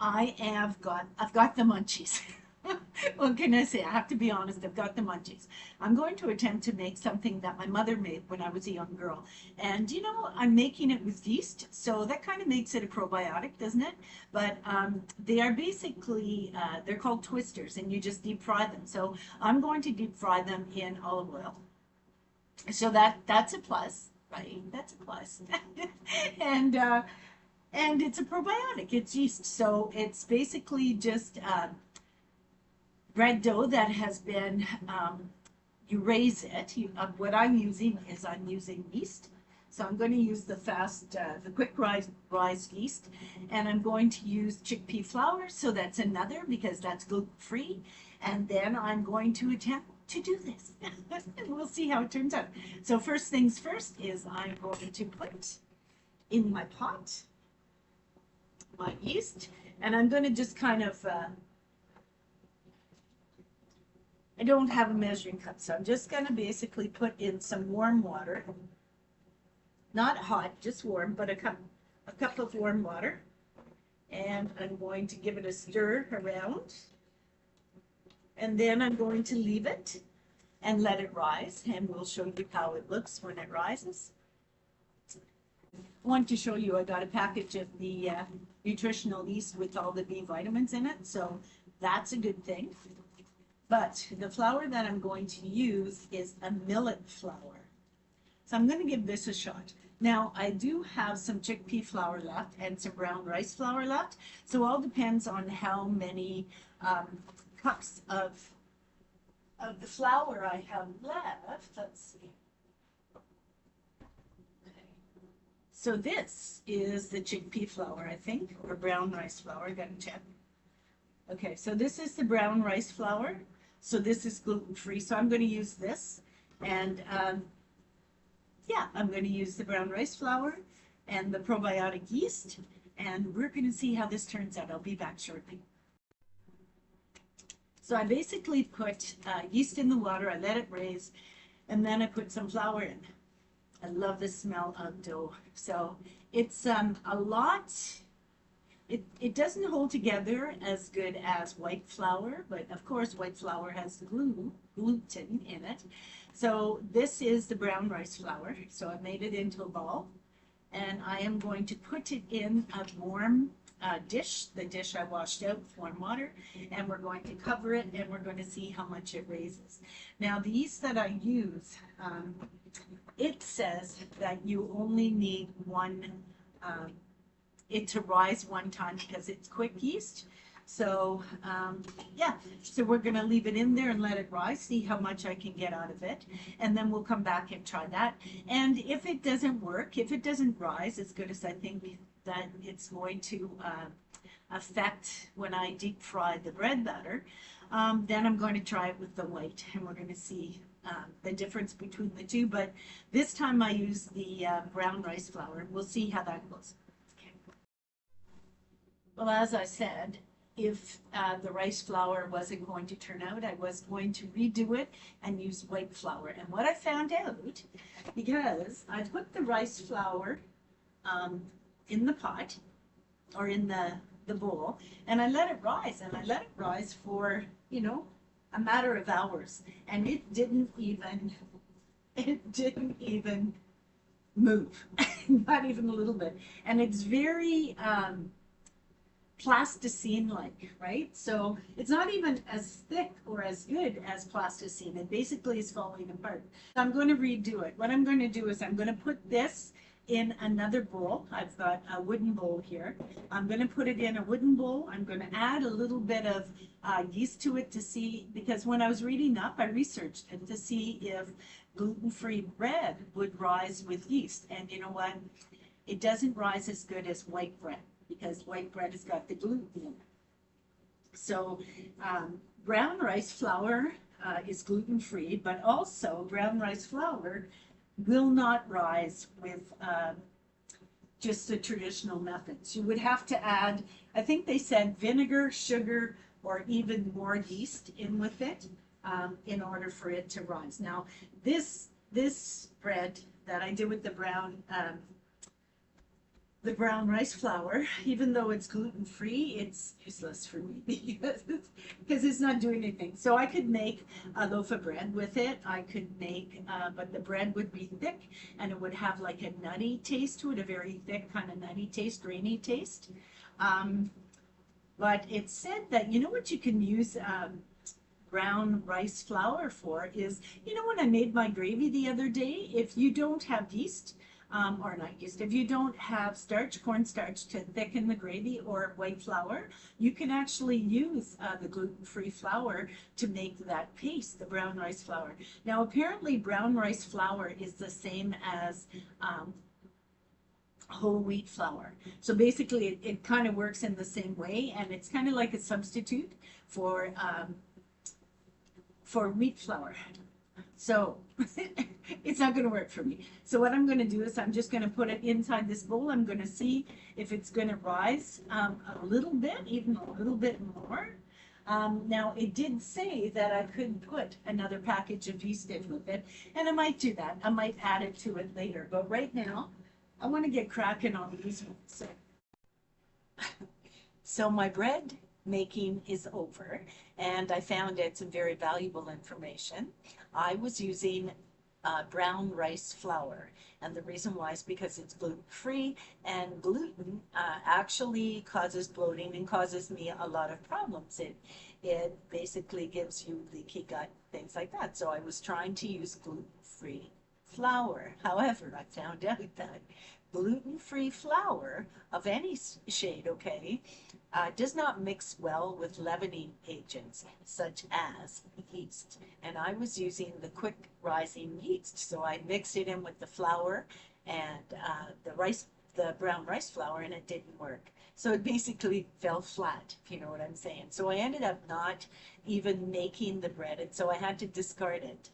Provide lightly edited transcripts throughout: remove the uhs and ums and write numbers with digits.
I've got the munchies. What can I say? I have to be honest, I've got the munchies. I'm going to attempt to make something that my mother made when I was a young girl. And I'm making it with yeast, so that kind of makes it a probiotic, doesn't it? But they are basically, they're called twisters, and you just deep fry them. So I'm going to deep fry them in olive oil. So that's a plus, right? That's a plus. and and it's a probiotic. It's yeast, so it's basically just bread dough that has been you raise it. What I'm using yeast. So I'm going to use the quick rise yeast, and I'm going to use chickpea flour. So that's another because that's gluten free. And then I'm going to attempt to do this, and we'll see how it turns out. So first things first is I'm going to put in my pot my yeast, and I'm going to just kind of I don't have a measuring cup, so I'm just going to basically put in some warm water, not hot, just warm, but a cup of warm water. And I'm going to give it a stir around. And then I'm going to leave it and let it rise. And we'll show you how it looks when it rises. I want to show you I got a package of the nutritional yeast with all the B vitamins in it. So that's a good thing. But the flour that I'm going to use is a millet flour. So I'm going to give this a shot. Now, I do have some chickpea flour left and some brown rice flour left. So it all depends on how many cups of the flour I have left. Let's see. Okay. So this is the chickpea flour, I think, or brown rice flour. I got to check. Okay, so this is the brown rice flour. So this is gluten-free. So I'm going to use this. And yeah, I'm going to use the brown rice flour and the probiotic yeast. And we're going to see how this turns out. I'll be back shortly. So I basically put yeast in the water. I let it raise. And then I put some flour in. I love the smell of dough. So it's a lot. It doesn't hold together as good as white flour, but of course white flour has gluten in it. So this is the brown rice flour. So I made it into a ball, and I am going to put it in a warm dish, the dish I washed out with warm water, and we're going to cover it, and we're going to see how much it raises. Now the yeast that I use, it says that you only need it to rise one time because it's quick yeast. So yeah, so we're going to leave it in there and let it rise, see how much I can get out of it, and then we'll come back and try that. And if it doesn't work, if it doesn't rise as good as I think that it's going to affect when I deep fry the bread batter, then I'm going to try it with the white, and we're going to see the difference between the two. But this time I use the brown rice flour. We'll see how that goes. Well, as I said, if the rice flour wasn't going to turn out, I was going to redo it and use white flour. And what I found out, because I put the rice flour in the pot or in the bowl, and I let it rise, and I let it rise for, a matter of hours, and it didn't even move, not even a little bit. And it's very plasticine-like, right? So it's not even as thick or as good as plasticine. It basically is falling apart. I'm going to redo it. What I'm going to do is I'm going to put this in another bowl. I've got a wooden bowl here. I'm going to put it in a wooden bowl. I'm going to add a little bit of yeast to it to see, because when I was reading up, I researched it to see if gluten-free bread would rise with yeast. And you know what? It doesn't rise as good as white bread, because white bread has got the gluten in it. So brown rice flour is gluten-free, but also brown rice flour will not rise with just the traditional methods. You would have to add, I think they said vinegar, sugar, or even more yeast in with it in order for it to rise. Now, this bread that I did with the the brown rice flour, even though it's gluten-free, it's useless for me because it's not doing anything. So I could make a loaf of bread with it. I could make, but the bread would be thick and it would have like a nutty taste to it, a very thick kind of nutty taste, grainy taste. Um, but it said that, you know what you can use brown rice flour for is, you know, when I made my gravy the other day, if you don't have yeast, or not yeast, if you don't have starch, cornstarch to thicken the gravy or white flour, you can actually use the gluten-free flour to make that paste, the brown rice flour. Now, apparently brown rice flour is the same as whole wheat flour. So basically it kind of works in the same way, and it's kind of like a substitute for wheat flour. So it's not going to work for me. So what I'm going to do is I'm just going to put it inside this bowl. I'm going to see if it's going to rise a little bit, even a little bit more. Now, it did say that I could put another package of yeast in with it, and I might do that. I might add it to it later. But right now, I want to get cracking on these ones. So my bread making is over, and I found out some very valuable information. I was using brown rice flour, and the reason why is because it's gluten-free, and gluten actually causes bloating and causes me a lot of problems. It basically gives you leaky gut, things like that. So I was trying to use gluten-free flour. However, I found out that gluten-free flour of any shade, okay, does not mix well with leavening agents such as yeast. And I was using the quick rising yeast, so I mixed it in with the flour and the brown rice flour, and it didn't work. So it basically fell flat, if you know what I'm saying. So I ended up not even making the bread, and so I had to discard it.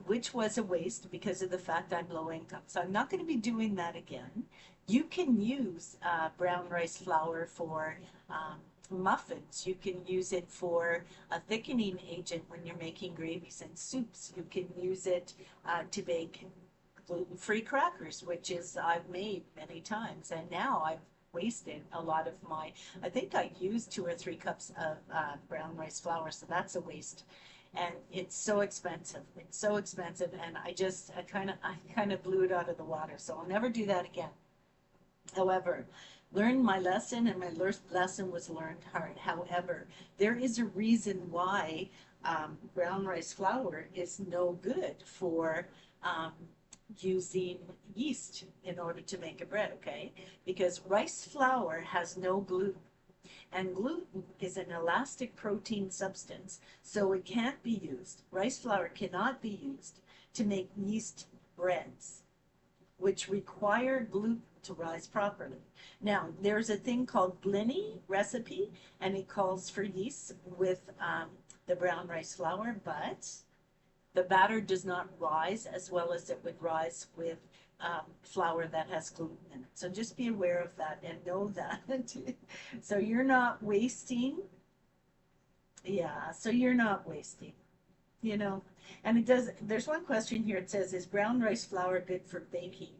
Which was a waste because of the fact I'm low income. So I'm not going to be doing that again. You can use brown rice flour for muffins. You can use it for a thickening agent when you're making gravies and soups. You can use it to bake gluten-free crackers, which is I've made many times. And now I've wasted a lot of I think I used 2 or 3 cups of brown rice flour, so that's a waste. And it's so expensive. It's so expensive, and I kind of blew it out of the water. So I'll never do that again. However, learned my lesson, and my lesson was learned hard. However, there is a reason why brown rice flour is no good for using yeast in order to make a bread, okay? Because rice flour has no gluten. And gluten is an elastic protein substance, so it can't be used. Rice flour cannot be used to make yeast breads, which require gluten to rise properly. Now, there's a thing called Glenny recipe, and it calls for yeast with the brown rice flour, but the batter does not rise as well as it would rise with flour that has gluten in it. So just be aware of that and know that. So you're not wasting. Yeah, so you're not wasting, you know. And there's one question here. It says, is brown rice flour good for baking?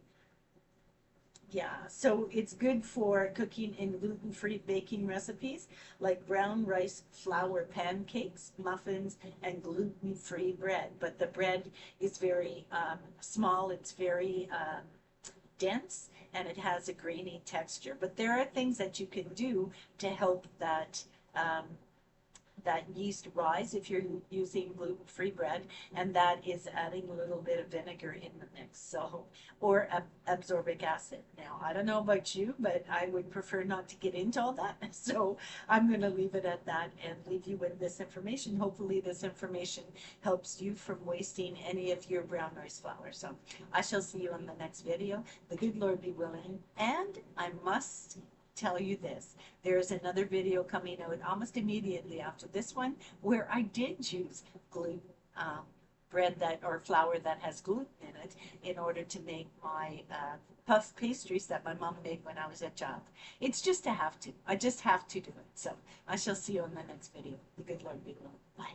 Yeah, so it's good for cooking in gluten-free baking recipes like brown rice flour pancakes, muffins, and gluten-free bread. But the bread is very small, it's very dense, and it has a grainy texture. But there are things that you can do to help that yeast rise if you're using gluten-free bread, and that is adding a little bit of vinegar in the mix, so, or absorbic acid. Now, I don't know about you, but I would prefer not to get into all that, so I'm going to leave it at that and leave you with this information. Hopefully this information helps you from wasting any of your brown rice flour. So I shall see you in the next video. The good Lord be willing, and I must tell you this. There's another video coming out almost immediately after this one where I did use gluten bread or flour that has gluten in it in order to make my puff pastries that my mom made when I was a child. It's just a have to. I just have to do it. So I shall see you in the next video. The good Lord be willing. Bye.